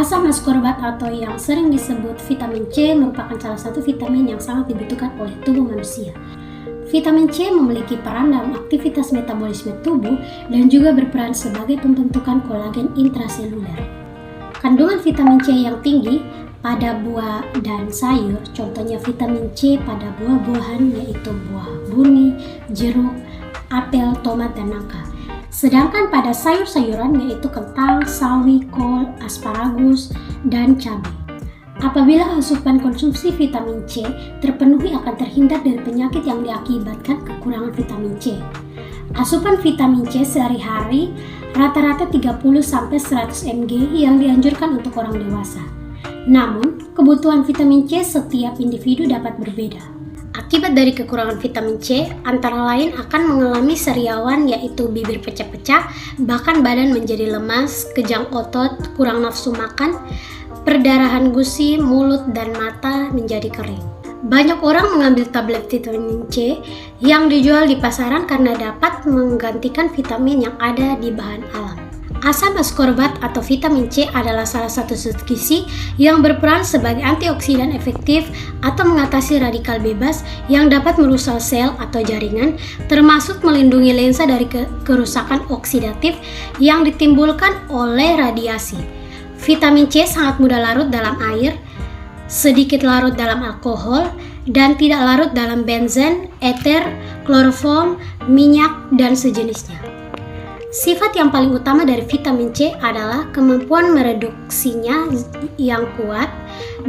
Asam ascorbat atau yang sering disebut vitamin C merupakan salah satu vitamin yang sangat dibutuhkan oleh tubuh manusia. Vitamin C memiliki peran dalam aktivitas metabolisme tubuh dan juga berperan sebagai pembentukan kolagen intraseluler. Kandungan vitamin C yang tinggi pada buah dan sayur, contohnya vitamin C pada buah-buahan yaitu buah buni, jeruk, apel, tomat, dan nangka. Sedangkan pada sayur-sayuran yaitu kentang, sawi, kol, asparagus, dan cabai. Apabila asupan konsumsi vitamin C terpenuhi akan terhindar dari penyakit yang diakibatkan kekurangan vitamin C. Asupan vitamin C sehari-hari rata-rata 30-100 mg yang dianjurkan untuk orang dewasa. Namun, kebutuhan vitamin C setiap individu dapat berbeda. Akibat dari kekurangan vitamin C, antara lain akan mengalami sariawan yaitu bibir pecah-pecah, bahkan badan menjadi lemas, kejang otot, kurang nafsu makan, perdarahan gusi, mulut dan mata menjadi kering. Banyak orang mengambil tablet vitamin C yang dijual di pasaran karena dapat menggantikan vitamin yang ada di bahan alam. Asam ascorbat atau vitamin C adalah salah satu zat gizi yang berperan sebagai antioksidan efektif atau mengatasi radikal bebas yang dapat merusak sel atau jaringan, termasuk melindungi lensa dari kerusakan oksidatif yang ditimbulkan oleh radiasi. Vitamin C sangat mudah larut dalam air, sedikit larut dalam alkohol, dan tidak larut dalam benzen, eter, kloroform, minyak, dan sejenisnya. Sifat yang paling utama dari vitamin C adalah kemampuan mereduksinya yang kuat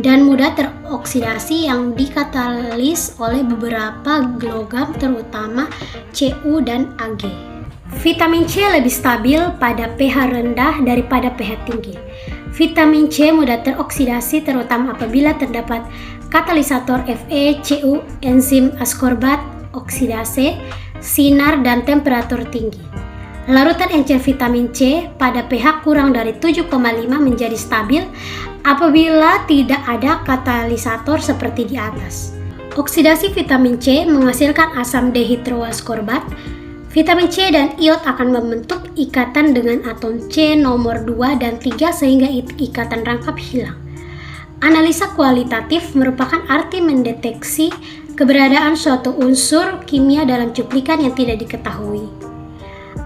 dan mudah teroksidasi yang dikatalis oleh beberapa logam terutama Cu dan Ag. Vitamin C lebih stabil pada pH rendah daripada pH tinggi. Vitamin C mudah teroksidasi terutama apabila terdapat katalisator Fe, Cu, enzim ascorbat, oksidase, sinar, dan temperatur tinggi. Larutan encer vitamin C pada pH kurang dari 7,5 menjadi stabil apabila tidak ada katalisator seperti di atas. Oksidasi vitamin C menghasilkan asam dehidroascorbat. Vitamin C dan iod akan membentuk ikatan dengan atom C nomor 2 dan 3 sehingga ikatan rangkap hilang. Analisa kualitatif merupakan arti mendeteksi keberadaan suatu unsur kimia dalam cuplikan yang tidak diketahui.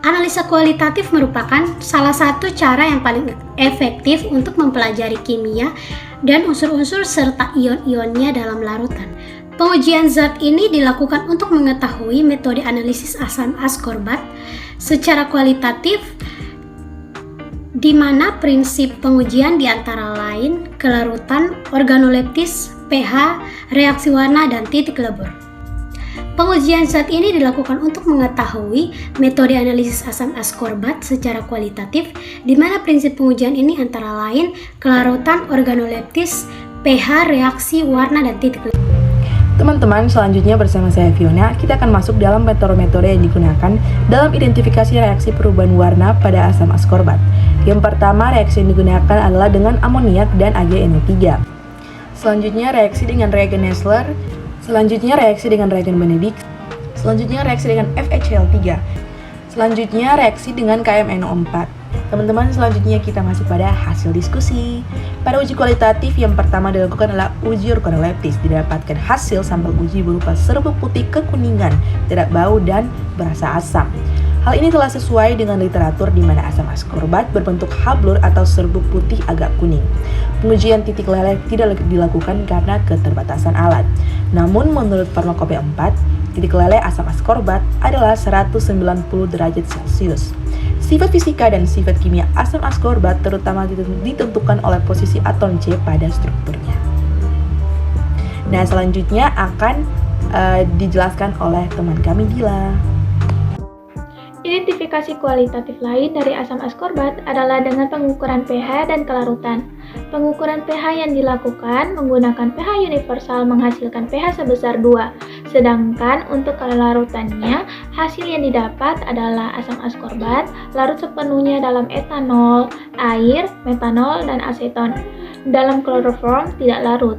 Analisa kualitatif merupakan salah satu cara yang paling efektif untuk mempelajari kimia dan unsur-unsur serta ion-ionnya dalam larutan. Pengujian zat ini dilakukan untuk mengetahui metode analisis asam ascorbat secara kualitatif, di mana prinsip pengujian diantara lain kelarutan, organoleptis, pH, reaksi warna, dan titik lebur. Pengujian zat ini dilakukan untuk mengetahui metode analisis asam ascorbat secara kualitatif, di mana prinsip pengujian ini antara lain kelarutan, organoleptis, pH, reaksi warna, dan titik lebur. Teman-teman, selanjutnya bersama saya Fiona, kita akan masuk dalam metode-metode yang digunakan dalam identifikasi reaksi perubahan warna pada asam ascorbat. Yang pertama, reaksi yang digunakan adalah dengan amoniak dan AgNO3. Selanjutnya, reaksi dengan reagen Nessler. Selanjutnya, reaksi dengan reagen Benedict. Selanjutnya, reaksi dengan FeCl3. Selanjutnya, reaksi dengan KMNO4. Teman-teman, selanjutnya kita masuk pada hasil diskusi. Pada uji kualitatif, yang pertama dilakukan adalah uji organoleptis. Didapatkan hasil sampel uji berupa serbuk putih kekuningan, tidak bau dan berasa asam. Hal ini telah sesuai dengan literatur di mana asam ascorbat berbentuk hablur atau serbuk putih agak kuning. Pengujian titik leleh tidak dilakukan karena keterbatasan alat. Namun menurut Farmakopeia 4, titik leleh asam ascorbat adalah 190 derajat Celcius. Sifat fisika dan sifat kimia asam ascorbat terutama ditentukan oleh posisi atom C pada strukturnya. Nah, selanjutnya akan dijelaskan oleh teman kami Dila. Identifikasi kualitatif lain dari asam ascorbat adalah dengan pengukuran pH dan kelarutan. Pengukuran pH yang dilakukan menggunakan pH universal menghasilkan pH sebesar 2, sedangkan untuk kelarutannya, hasil yang didapat adalah asam ascorbat larut sepenuhnya dalam etanol, air, metanol, dan aseton. Dalam kloroform tidak larut.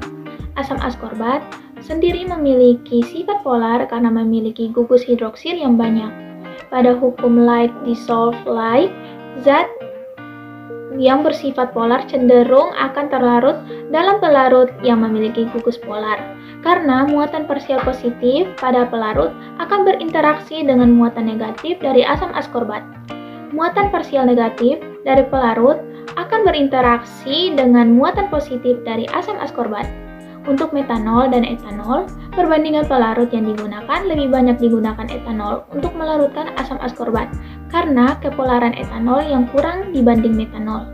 Asam ascorbat sendiri memiliki sifat polar karena memiliki gugus hidroksil yang banyak. Pada hukum light dissolve light, zat yang bersifat polar cenderung akan terlarut dalam pelarut yang memiliki gugus polar, karena muatan parsial positif pada pelarut akan berinteraksi dengan muatan negatif dari asam askorbat. Muatan parsial negatif dari pelarut akan berinteraksi dengan muatan positif dari asam askorbat. Untuk metanol dan etanol, perbandingan pelarut yang digunakan lebih banyak digunakan etanol untuk melarutkan asam askorbat karena kepolaran etanol yang kurang dibanding metanol.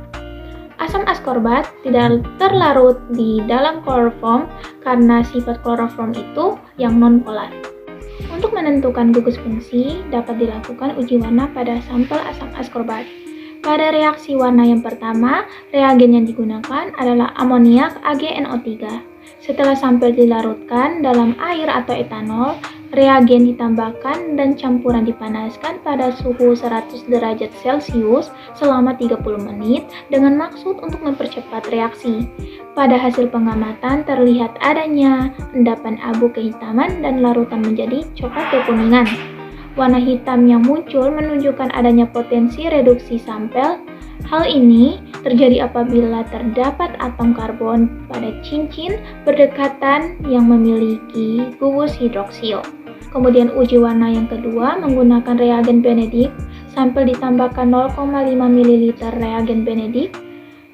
Asam askorbat tidak terlarut di dalam kloroform karena sifat kloroform itu yang non-polar. Untuk menentukan gugus fungsi, dapat dilakukan uji warna pada sampel asam askorbat. Pada reaksi warna yang pertama, reagen yang digunakan adalah amoniak AgNO3. Setelah sampel dilarutkan dalam air atau etanol, reagen ditambahkan dan campuran dipanaskan pada suhu 100 derajat Celcius selama 30 menit dengan maksud untuk mempercepat reaksi. Pada hasil pengamatan terlihat adanya endapan abu kehitaman dan larutan menjadi coklat kekuningan. Warna hitam yang muncul menunjukkan adanya potensi reduksi sampel. Hal ini terjadi apabila terdapat atom karbon pada cincin berdekatan yang memiliki gugus hidroksil. Kemudian uji warna yang kedua menggunakan reagen Benedict. Sampel ditambahkan 0,5 ml reagen Benedict,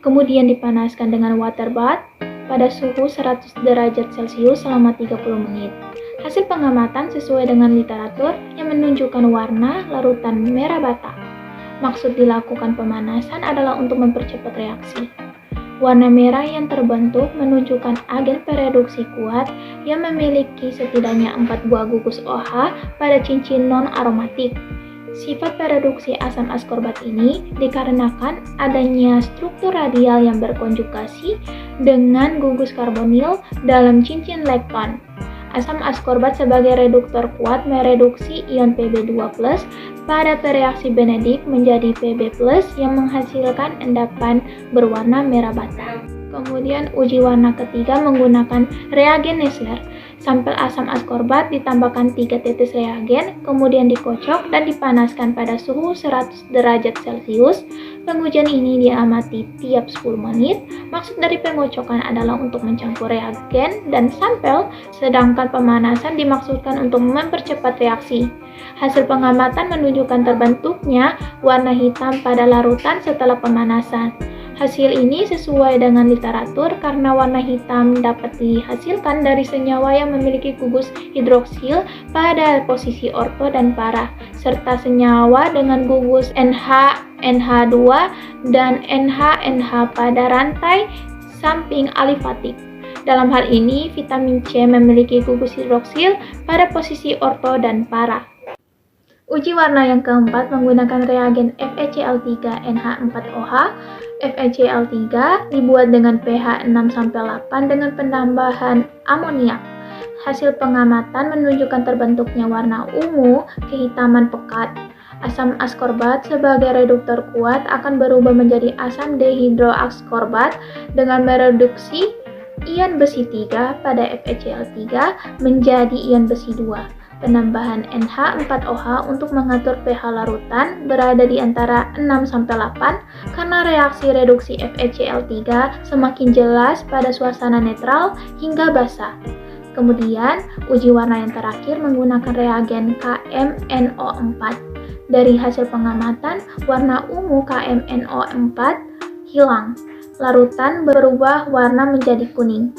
kemudian dipanaskan dengan water bath pada suhu 100 derajat Celcius selama 30 menit. Hasil pengamatan sesuai dengan literatur yang menunjukkan warna larutan merah bata. Maksud dilakukan pemanasan adalah untuk mempercepat reaksi. Warna merah yang terbentuk menunjukkan agen pereduksi kuat yang memiliki setidaknya 4 buah gugus OH pada cincin non-aromatik. Sifat pereduksi asam askorbat ini dikarenakan adanya struktur radial yang berkonjugasi dengan gugus karbonil dalam cincin lekton. Asam askorbat sebagai reduktor kuat mereduksi ion Pb2+ pada reaksi Benedict menjadi Pb+ yang menghasilkan endapan berwarna merah bata. Kemudian uji warna ketiga menggunakan reagen Nessler. Sampel asam askorbat ditambahkan 3 tetes reagen, kemudian dikocok dan dipanaskan pada suhu 100 derajat Celcius. Pengujian ini diamati tiap 10 menit. Maksud dari pengocokan adalah untuk mencampur reagen dan sampel, sedangkan pemanasan dimaksudkan untuk mempercepat reaksi. Hasil pengamatan menunjukkan terbentuknya warna hitam pada larutan setelah pemanasan. Hasil ini sesuai dengan literatur karena warna hitam dapat dihasilkan dari senyawa yang memiliki gugus hidroksil pada posisi orto dan para, serta senyawa dengan gugus NH, NH2, dan NH pada rantai samping alifatik. Dalam hal ini, vitamin C memiliki gugus hidroksil pada posisi orto dan para. Uji warna yang keempat menggunakan reagen FeCl3NH4OH. FeCl3 dibuat dengan pH 6-8 dengan penambahan amoniak. Hasil pengamatan menunjukkan terbentuknya warna ungu kehitaman pekat. Asam askorbat sebagai reduktor kuat akan berubah menjadi asam dehidroaskorbat dengan mereduksi ion besi 3 pada FeCl3 menjadi ion besi 2. Penambahan NH4OH untuk mengatur pH larutan berada di antara 6-8 karena reaksi reduksi FeCl3 semakin jelas pada suasana netral hingga basah. Kemudian, uji warna yang terakhir menggunakan reagen KMNO4. Dari hasil pengamatan, warna ungu KMNO4 hilang. Larutan berubah warna menjadi kuning.